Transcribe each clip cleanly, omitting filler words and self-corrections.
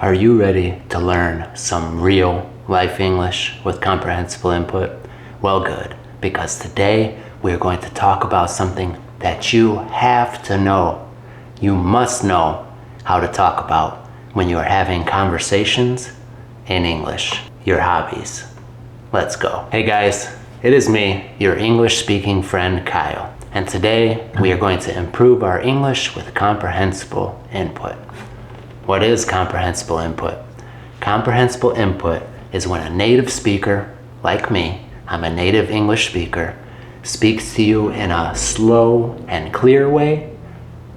Are you ready to learn some real life English with comprehensible input? Well, good, because today we're going to talk about something that you have to know. You must know how to talk about when you are having conversations in English. Your hobbies. Let's go. Hey guys, it is me, your English speaking friend Kyle, and today we are going to improve our English with comprehensible input. What is comprehensible input? Comprehensible input is when a native speaker, like me, I'm a native English speaker, speaks to you in a slow and clear way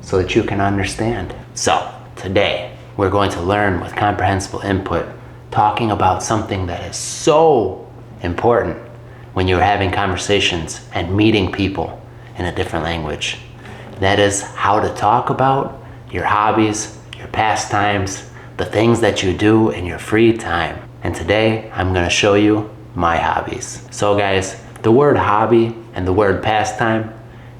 so that you can understand. So, today we're going to learn with comprehensible input, talking about something that is so important when you're having conversations and meeting people in a different language. That is how to talk about your hobbies, your pastimes, the things that you do in your free time. And today I'm going to show you my hobbies. So guys, the word hobby and the word pastime,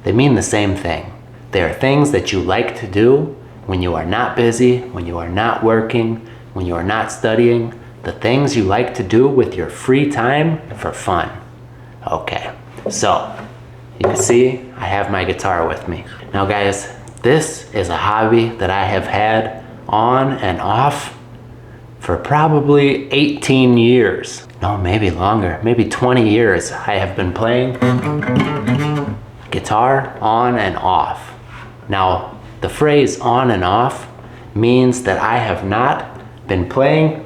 they mean the same thing. They are things that you like to do when you are not busy, when you are not working, when you are not studying, the things you like to do with your free time for fun. Okay, so you can see I have my guitar with me. Now guys, this is a hobby that I have had on and off for probably 18 years. No, maybe longer, maybe 20 years. I have been playing guitar on and off. Now, the phrase on and off means that I have not been playing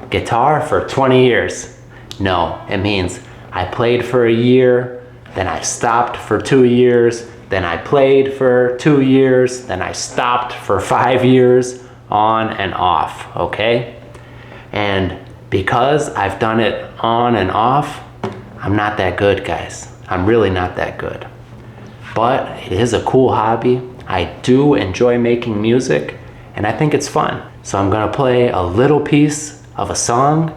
guitar for 20 years. No, it means I played for a year, then I stopped for 2 years, then I played for 2 years, then I stopped for 5 years, on and off, okay? And because I've done it on and off, I'm not that good, guys. I'm really not that good. But it is a cool hobby. I do enjoy making music, and I think it's fun. So I'm gonna play a little piece of a song,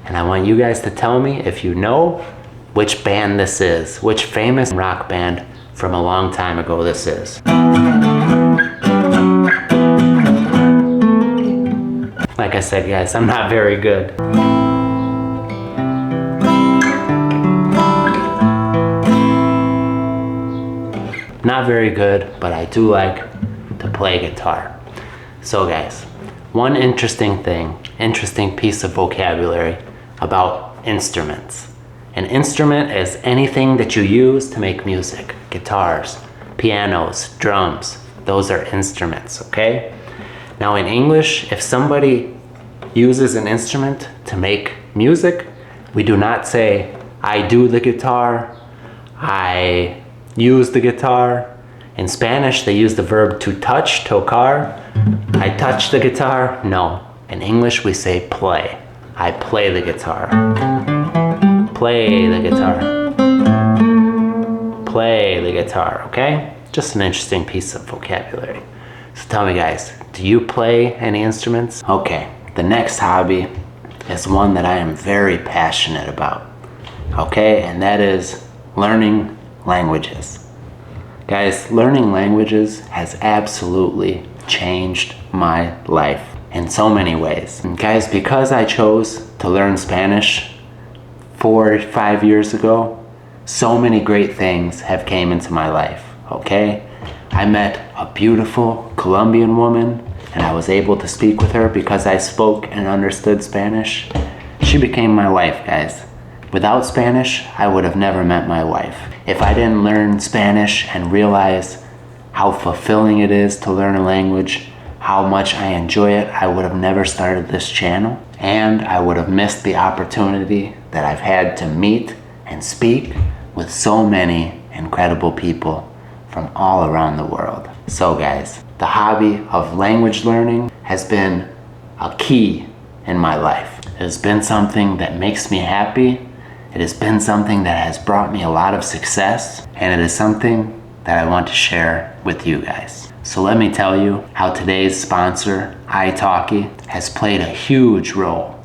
and I want you guys to tell me if you know which band this is, which famous rock band from a long time ago this is. Like I said, guys, I'm not very good. Not very good, but I do like to play guitar. So guys, one interesting piece of vocabulary about instruments. An instrument is anything that you use to make music. Guitars, pianos, drums, those are instruments, okay? Now in English, if somebody uses an instrument to make music, we do not say, I do the guitar, I use the guitar. In Spanish, they use the verb to touch, tocar. I touch the guitar. No. In English, we say play. I play the guitar. Play the guitar. Play the guitar, okay? Just an interesting piece of vocabulary. So tell me guys, do you play any instruments? Okay, the next hobby is one that I am very passionate about, okay? And that is learning languages. Guys, learning languages has absolutely changed my life in so many ways. And guys, because I chose to learn Spanish 4 or 5 years ago, so many great things have came into my life, okay? I met a beautiful Colombian woman, and I was able to speak with her because I spoke and understood Spanish. She became my wife, guys. Without Spanish, I would have never met my wife. If I didn't learn Spanish and realize how fulfilling it is to learn a language, how much I enjoy it, I would have never started this channel, and I would have missed the opportunity that I've had to meet and speak with so many incredible people from all around the world. So guys, the hobby of language learning has been a key in my life. It has been something that makes me happy. It has been something that has brought me a lot of success, and it is something that I want to share with you guys. So let me tell you how today's sponsor, Italki, has played a huge role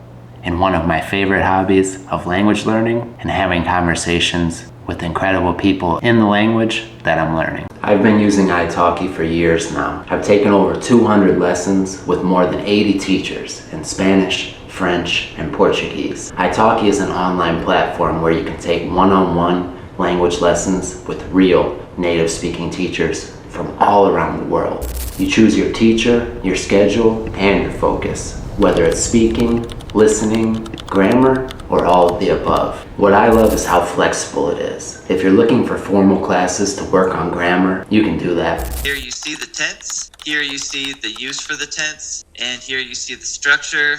in one of my favorite hobbies of language learning and having conversations with incredible people in the language that I'm learning. I've been using Italki for years now. I've taken over 200 lessons with more than 80 teachers in Spanish, French, and Portuguese. Italki is an online platform where you can take one-on-one language lessons with real native speaking teachers from all around the world. You choose your teacher, your schedule, and your focus, whether it's speaking, listening, grammar, or all of the above. What I love is how flexible it is. If you're looking for formal classes to work on grammar, you can do that. Here you see the tense, here you see the use for the tense, and here you see the structure.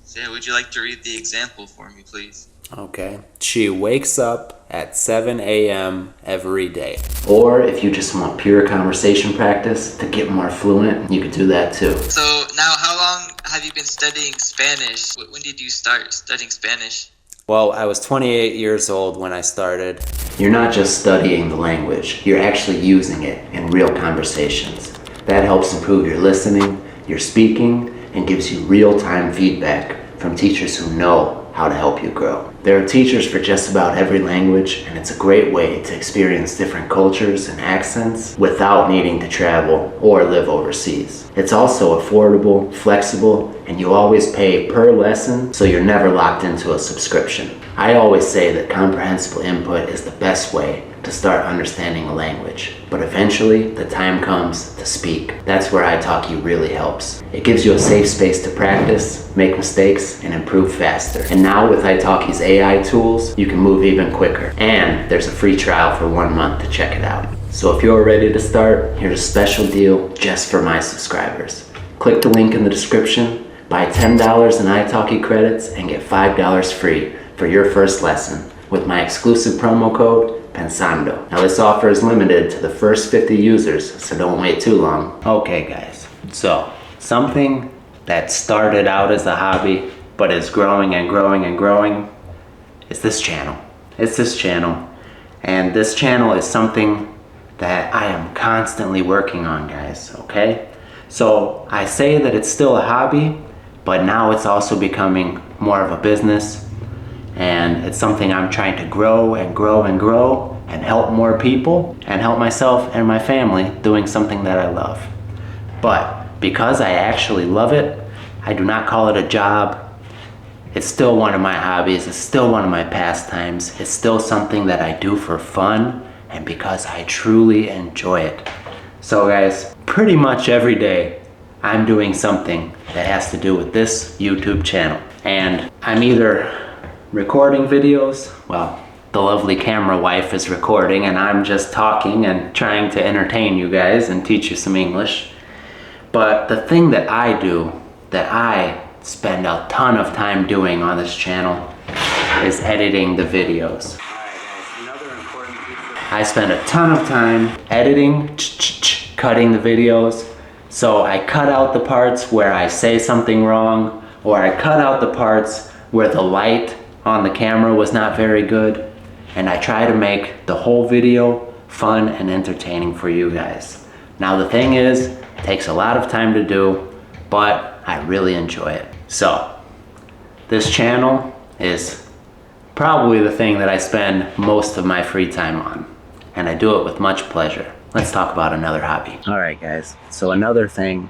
So would you like to read the example for me, please? Okay. She wakes up at 7 a.m. every day. Or if you just want pure conversation practice to get more fluent, you could do that too. So now, how long have you been studying Spanish? When did you start studying Spanish? Well, I was 28 years old when I started. You're not just studying the language, you're actually using it in real conversations. That helps improve your listening, your speaking, and gives you real-time feedback from teachers who know how to help you grow. There are teachers for just about every language, and it's a great way to experience different cultures and accents without needing to travel or live overseas. It's also affordable, flexible, and you always pay per lesson, so you're never locked into a subscription. I always say that comprehensible input is the best way to start understanding a language, but eventually the time comes to speak. That's where Italki really helps. It gives you a safe space to practice, make mistakes, and improve faster. And now with Italki's AI tools, you can move even quicker. And there's a free trial for 1 month to check it out. So if you're ready to start, here's a special deal just for my subscribers. Click the link in the description, buy $10 in Italki credits, and get $5 free for your first lesson with my exclusive promo code, Pensando. Now this offer is limited to the first 50 users, so don't wait too long. Okay guys, so something that started out as a hobby, but is growing and growing and growing, is this channel. It's this channel, and this channel is something that I am constantly working on, guys, okay? So I say that it's still a hobby, but now it's also becoming more of a business. And it's something I'm trying to grow and grow and grow and help more people and help myself and my family doing something that I love. But because I actually love it, I do not call it a job. It's still one of my hobbies. It's still one of my pastimes. It's still something that I do for fun and because I truly enjoy it. So guys, pretty much every day I'm doing something that has to do with this YouTube channel. And I'm either recording videos, well, the lovely camera wife is recording and I'm just talking and trying to entertain you guys and teach you some English. But the thing that I do, that I spend a ton of time doing on this channel, is editing the videos. I spend a ton of time editing, cutting the videos. So I cut out the parts where I say something wrong, or I cut out the parts where the light on the camera was not very good, and I try to make the whole video fun and entertaining for you guys. Now the thing is, it takes a lot of time to do, but I really enjoy it. So this channel is probably the thing that I spend most of my free time on, and I do it with much pleasure. Let's talk about another hobby. All right guys, so another thing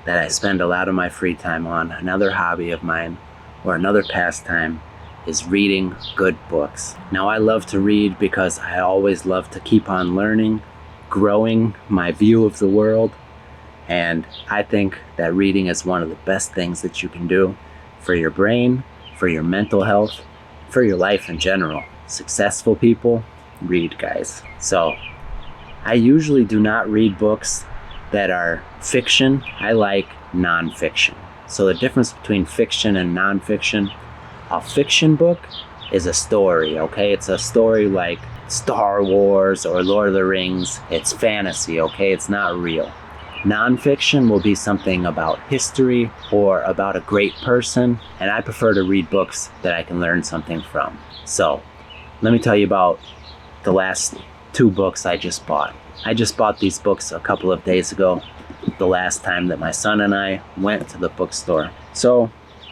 that I spend a lot of my free time on, another hobby of mine, or another pastime, is reading good books. Now I love to read because I always love to keep on learning, growing my view of the world, and I think that reading is one of the best things that you can do for your brain, for your mental health, for your life in general. Successful people read, guys. So I usually do not read books that are fiction. I like nonfiction. So the difference between fiction and nonfiction: a fiction book is a story, okay? It's a story like Star Wars or Lord of the Rings. It's fantasy, okay? It's not real. Nonfiction will be something about history or about a great person, and I prefer to read books that I can learn something from. So let me tell you about the last 2 books I just bought. I just bought these books a couple of days ago, the last time that my son and I went to the bookstore. So,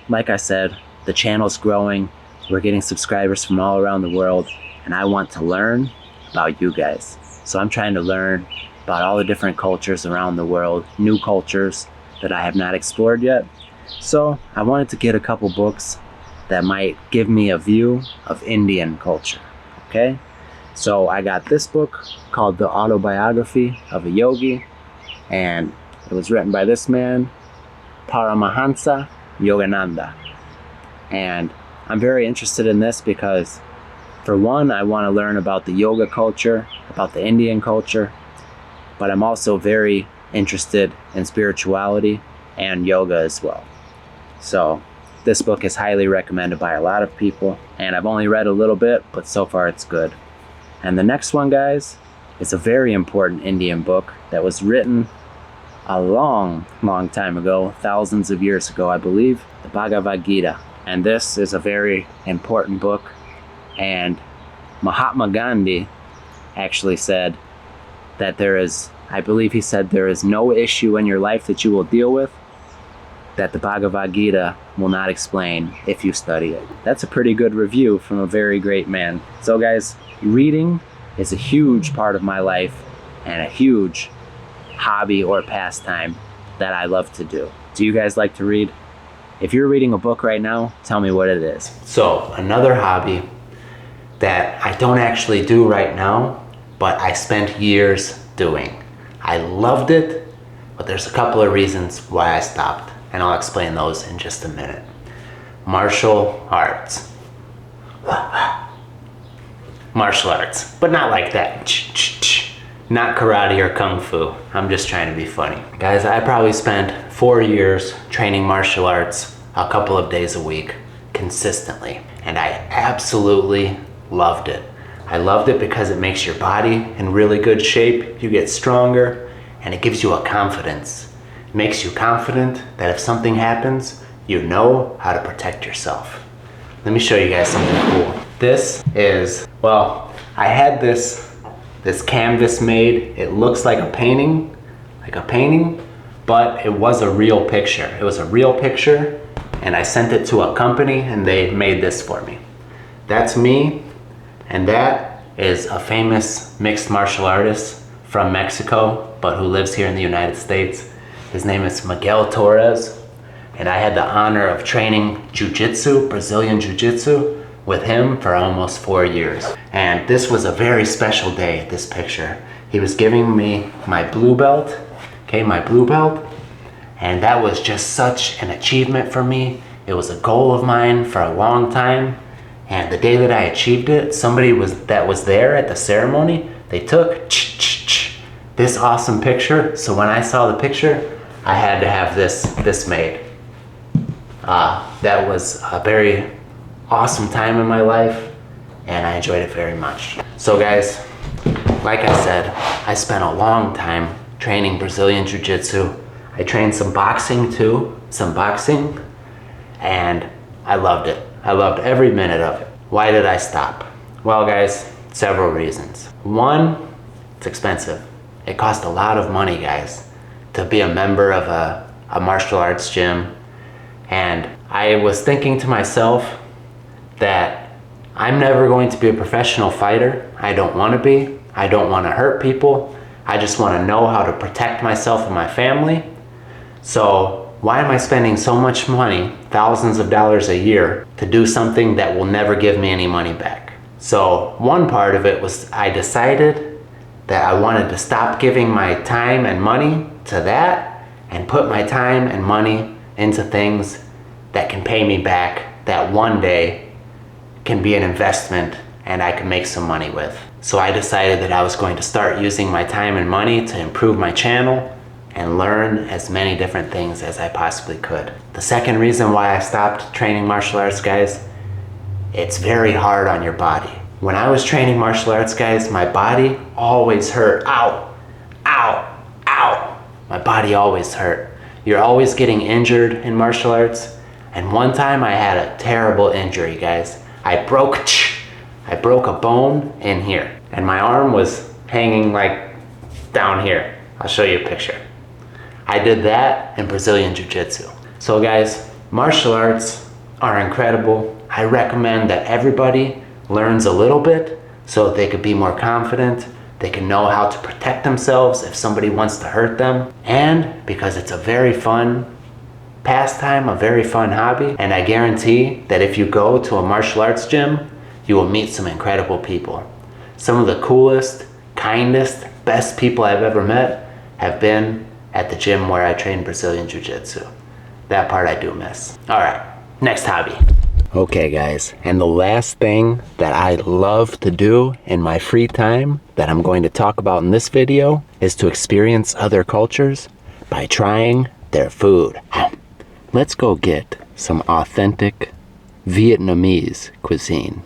like I said, the channel's growing, we're getting subscribers from all around the world, and I want to learn about you guys. So I'm trying to learn about all the different cultures around the world, new cultures that I have not explored yet. So I wanted to get a couple books that might give me a view of Indian culture, okay? So I got this book called The Autobiography of a Yogi, and it was written by this man, Paramahansa Yogananda. And I'm very interested in this because, for one, I want to learn about the yoga culture, about the Indian culture, but I'm also very interested in spirituality and yoga as well. So this book is highly recommended by a lot of people, and I've only read a little bit, but so far it's good. And the next one, guys, is a very important Indian book that was written a long time ago, thousands of years ago, I believe, the Bhagavad Gita. And this is a very important book, and Mahatma Gandhi actually said that I believe he said there is no issue in your life that you will deal with that the Bhagavad Gita will not explain if you study it. That's a pretty good review from a very great man. So guys, reading is a huge part of my life and a huge hobby or pastime that I love to do. Do you guys like to read? If you're reading a book right now, tell me what it is. So another hobby that I don't actually do right now, but I spent years doing. I loved it, but there's a couple of reasons why I stopped, and I'll explain those in just a minute. Martial arts. Martial arts, but not like that. Not karate or kung fu. I'm just trying to be funny. Guys, I probably spent 4 years training martial arts a couple of days a week consistently, and I absolutely loved it. I loved it because it makes your body in really good shape. You get stronger, and it gives you a confidence. It makes you confident that if something happens, you know how to protect yourself. Let me show you guys something cool. This is, well, I had this canvas made. It looks like a painting, but it was a real picture. It was a real picture, and I sent it to a company, and they made this for me. That's me, and that is a famous mixed martial artist from Mexico, but who lives here in the United States. His name is Miguel Torres, and I had the honor of training jiu-jitsu, Brazilian jiu-jitsu, with him for almost 4 years. And this was a very special day, this picture. He was giving me my blue belt, and that was just such an achievement for me. It was a goal of mine for a long time, and the day that I achieved it, somebody that was there at the ceremony, they took this awesome picture. So when I saw the picture, I had to have this made. That was a very awesome time in my life, and I enjoyed it very much. So guys, like I said, I spent a long time training Brazilian Jiu-Jitsu. I trained some boxing too, and I loved it. I loved every minute of it. Why did I stop? Well guys, several reasons. One, it's expensive. It costs a lot of money, guys, to be a member of a martial arts gym. And I was thinking to myself that I'm never going to be a professional fighter. I don't want to be. I don't want to hurt people. I just want to know how to protect myself and my family. So why am I spending so much money, thousands of dollars a year, to do something that will never give me any money back? So one part of it was I decided that I wanted to stop giving my time and money to that and put my time and money into things that can pay me back, that one day can be an investment and I can make some money with. So I decided that I was going to start using my time and money to improve my channel and learn as many different things as I possibly could. The second reason why I stopped training martial arts, guys, it's very hard on your body. When I was training martial arts, guys, my body always hurt. Ow, ow, ow. My body always hurt. You're always getting injured in martial arts. And one time I had a terrible injury, guys. I broke a bone in here, and my arm was hanging like down here. I'll show you a picture. I did that in Brazilian Jiu-Jitsu. So guys, martial arts are incredible. I recommend that everybody learns a little bit so they could be more confident, They can know how to protect themselves if somebody wants to hurt them. And because it's a very fun pastime, a very fun hobby. And I guarantee that if you go to a martial arts gym, you will meet some incredible people. Some of the coolest, kindest, best people I've ever met have been at the gym where I train Brazilian Jiu-Jitsu. That part I do miss. All right, next hobby. Okay guys, and the last thing that I love to do in my free time that I'm going to talk about in this video is to experience other cultures by trying their food. Let's go get some authentic Vietnamese cuisine.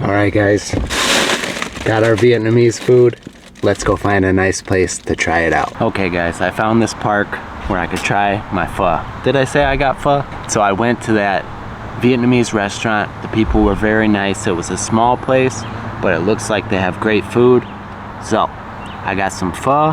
Alright guys, got our Vietnamese food. Let's go find a nice place to try it out. Okay guys, I found this park where I could try my pho. Did I say I got pho? So I went to that Vietnamese restaurant. The people were very nice. It was a small place, but it looks like they have great food. So I got some pho,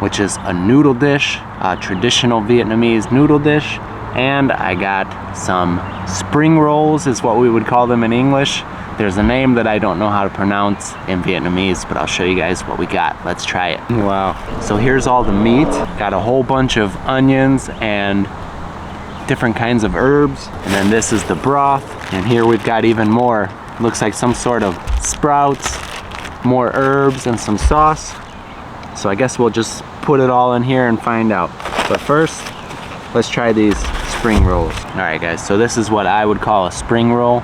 which is a noodle dish, a traditional Vietnamese noodle dish. And I got some spring rolls, is what we would call them in English. There's a name that I don't know how to pronounce in Vietnamese, but I'll show you guys what we got. Let's try it. Wow. So here's all the meat. Got a whole bunch of onions and different kinds of herbs. And then this is the broth. And here we've got even more. Looks like some sort of sprouts, more herbs, and some sauce. So I guess we'll just put it all in here and find out. But first, let's try these spring rolls. All right guys, so this is what I would call a spring roll.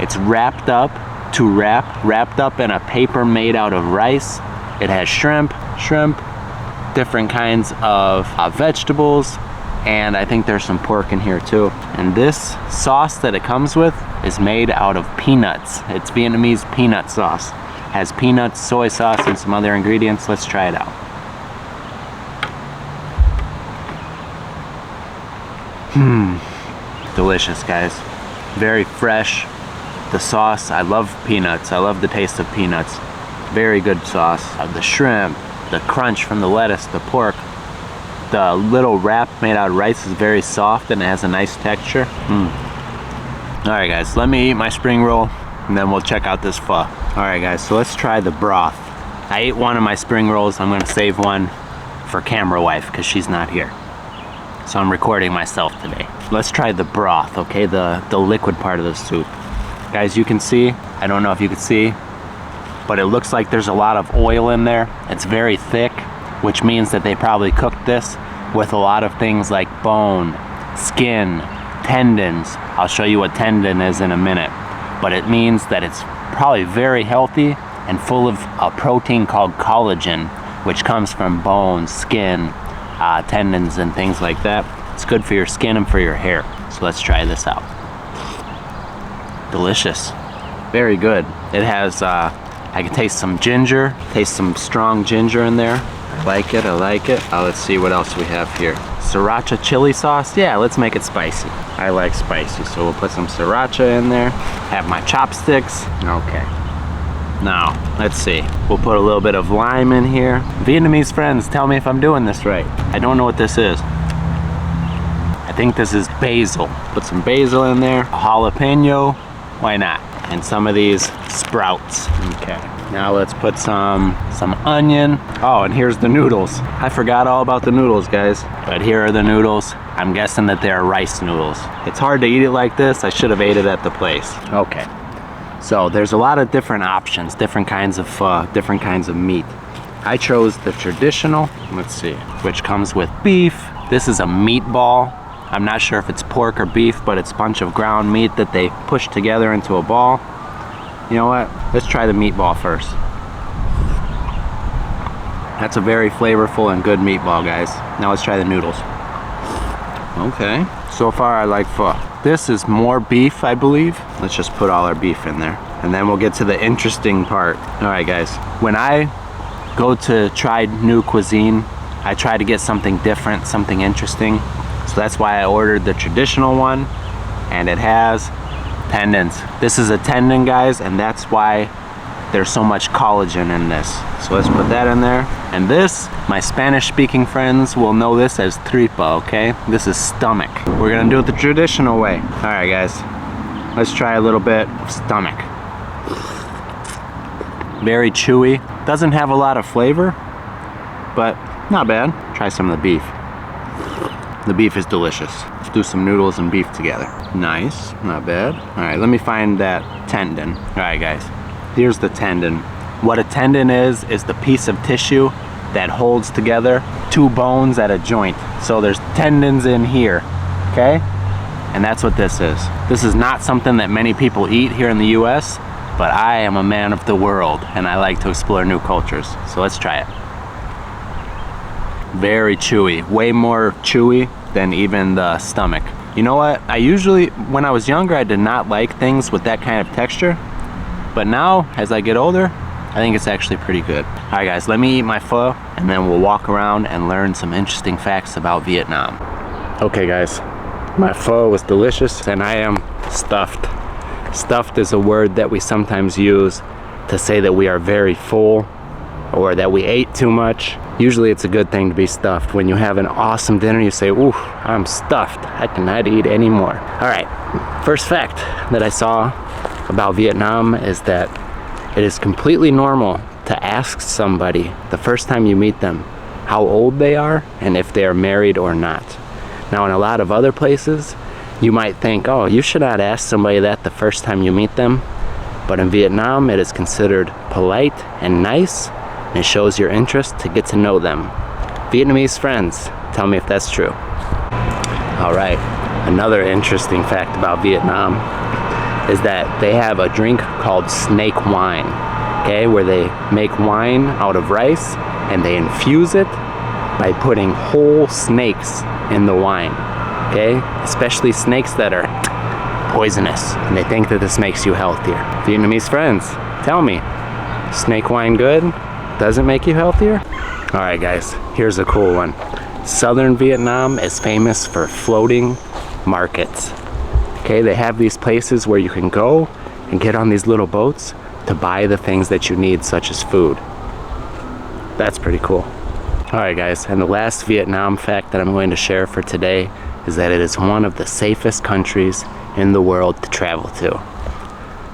It's wrapped up in a paper made out of rice. It has shrimp, different kinds of vegetables, and I think there's some pork in here too. And this sauce that it comes with is made out of peanuts. It's Vietnamese peanut sauce. Has peanuts, soy sauce, and some other ingredients. Let's try it out. Delicious guys, very fresh. The sauce, I love peanuts. I love the taste of peanuts. Very good sauce. The shrimp, the crunch from the lettuce, the pork. The little wrap made out of rice is very soft and it has a nice texture. Alright guys, let me eat my spring roll and then we'll check out this pho. Alright guys, so let's try the broth. I ate one of my spring rolls. I'm gonna save one for camera wife because she's not here. So I'm recording myself today. Let's try the broth, okay? The liquid part of the soup. Guys, you can see, I don't know if you can see, but it looks like there's a lot of oil in there. It's very thick, which means that they probably cooked this with a lot of things like bone, skin, tendons. I'll show you what tendon is in a minute. But it means that it's probably very healthy and full of a protein called collagen, which comes from bones, skin, tendons, and things like that. It's good for your skin and for your hair. So let's try this out. Delicious, very good. It has, I can taste some ginger, taste some strong ginger in there. I like it, I like it. Let's see what else we have here. Sriracha chili sauce, yeah, let's make it spicy. I like spicy, so we'll put some sriracha in there. Have my chopsticks, okay. Now, let's see, we'll put a little bit of lime in here. Vietnamese friends, tell me if I'm doing this right. I don't know what this is. I think this is basil. Put some basil in there, a jalapeno. Why not? And some of these sprouts. Okay. Now let's put some onion. Oh, and here's the noodles. I forgot all about the noodles, guys. But here are the noodles. I'm guessing that they're rice noodles. It's hard to eat it like this. I should have ate it at the place. Okay. So there's a lot of different options, different kinds of pho, different kinds of meat. I chose the traditional, let's see, which comes with beef. This is a meatball. I'm not sure if it's pork or beef, but it's a bunch of ground meat that they push together into a ball. You know what? Let's try the meatball first. That's a very flavorful and good meatball, guys. Now let's try the noodles. Okay. So far I like pho. This is more beef, I believe. Let's just put all our beef in there. And then we'll get to the interesting part. All right, guys. When I go to try new cuisine, I try to get something different, something interesting. So that's why I ordered the traditional one, and it has tendons. This is a tendon, guys, and that's why there's so much collagen in this. So let's put that in there. And this, my Spanish speaking friends will know this as tripa, okay? This is stomach. We're gonna do it the traditional way. All right, guys, let's try a little bit of stomach. Very chewy. Doesn't have a lot of flavor, but not bad. Try some of the beef. The beef is delicious. Let's do some noodles and beef together. Nice, not bad. All right, let me find that tendon. All right, guys, here's the tendon. What a tendon is the piece of tissue that holds together two bones at a joint. So there's tendons in here, okay? And that's what this is. This is not something that many people eat here in the US, but I am a man of the world and I like to explore new cultures. So let's try it. Very chewy, way more chewy than even the stomach. You know what? I usually, when I was younger, I did not like things with that kind of texture. But now, as I get older, I think it's actually pretty good. All right, guys, let me eat my pho and then we'll walk around and learn some interesting facts about Vietnam. Okay, guys, my pho was delicious and I am stuffed. Stuffed is a word that we sometimes use to say that we are very full or that we ate too much. Usually it's a good thing to be stuffed. When you have an awesome dinner, you say, ooh, I'm stuffed. I cannot eat anymore. All right, first fact that I saw about Vietnam is that it is completely normal to ask somebody the first time you meet them how old they are and if they are married or not. Now, in a lot of other places, you might think, oh, you should not ask somebody that the first time you meet them. But in Vietnam, it is considered polite and nice, and it shows your interest to get to know them. Vietnamese friends, tell me if that's true. All right, another interesting fact about Vietnam is that they have a drink called snake wine, okay, where they make wine out of rice and they infuse it by putting whole snakes in the wine, okay, especially snakes that are poisonous, and they think that this makes you healthier. Vietnamese friends, tell me, snake wine good? Does it make you healthier? All right, guys, here's a cool one. Southern Vietnam is famous for floating markets. Okay, they have these places where you can go and get on these little boats to buy the things that you need, such as food. That's pretty cool. All right, guys, and the last Vietnam fact that I'm going to share for today is that it is one of the safest countries in the world to travel to.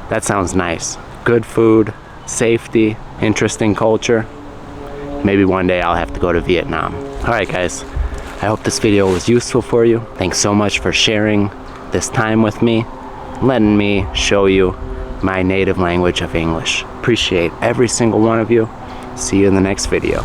That sounds nice. Good food, safety, interesting culture. Maybe one day I'll have to go to Vietnam. All right, guys, I hope this video was useful for you. Thanks so much for sharing this time with me, letting me show you my native language of English. Appreciate every single one of you. See you in the next video.